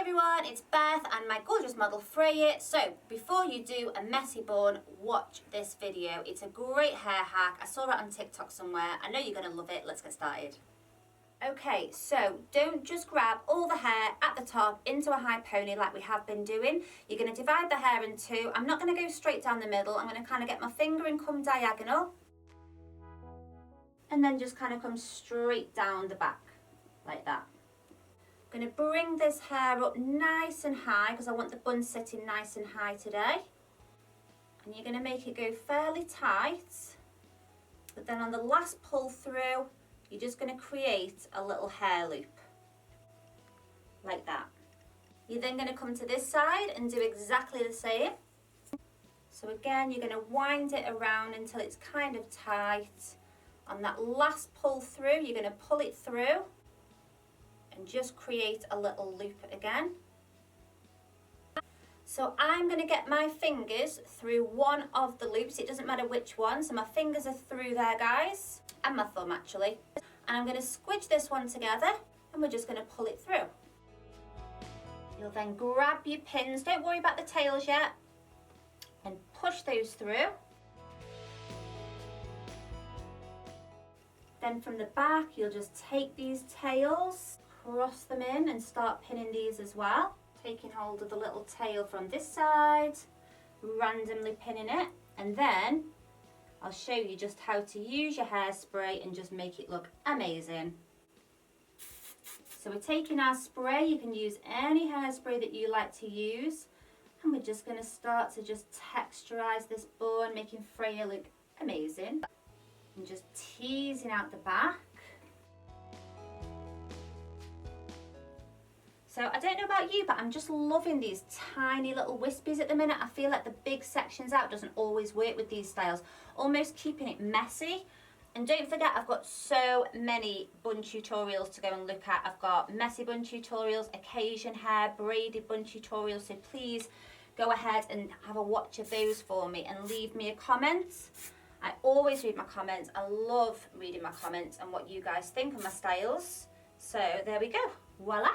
everyone, it's Beth and my gorgeous model Freya. So before you do a messy bun, watch this video. It's a great hair hack. I saw it on TikTok somewhere. I know you're going to love it. Let's get started. Okay, so don't just grab all the hair at the top into a high pony like we have been doing. You're going to divide the hair in two. I'm not going to go straight down the middle. I'm going to kind of get my finger and come diagonal. And then just kind of come straight down the back like that. I'm going to bring this hair up nice and high because I want the bun sitting nice and high today. And you're going to make it go fairly tight. But then on the last pull through, you're just going to create a little hair loop. Like that. You're then going to come to this side and do exactly the same. So again, you're going to wind it around until it's kind of tight. On that last pull through, you're going to pull it through. And just create a little loop again. So I'm going to get my fingers through one of the loops. It doesn't matter which one. So my fingers are through there, guys. And my thumb, actually. And I'm going to squidge this one together. And we're just going to pull it through. You'll then grab your pins. Don't worry about the tails yet. And push those through. Then from the back, you'll just take these tails, cross them in and start pinning these as well. Taking hold of the little tail from this side, randomly pinning it, and then I'll show you just how to use your hairspray and just make it look amazing. So we're taking our spray. You can use any hairspray that you like to use, and we're just going to start to just texturize this bun, making Freya look amazing. And just teasing out the back. So I don't know about you, but I'm just loving these tiny little wispies at the minute. I feel like the big sections out doesn't always work with these styles. Almost keeping it messy. And don't forget, I've got so many bun tutorials to go and look at. I've got messy bun tutorials, occasion hair, braided bun tutorials. So please go ahead and have a watch of those for me and leave me a comment. I always read my comments. I love reading my comments and what you guys think of my styles. So there we go. Voila.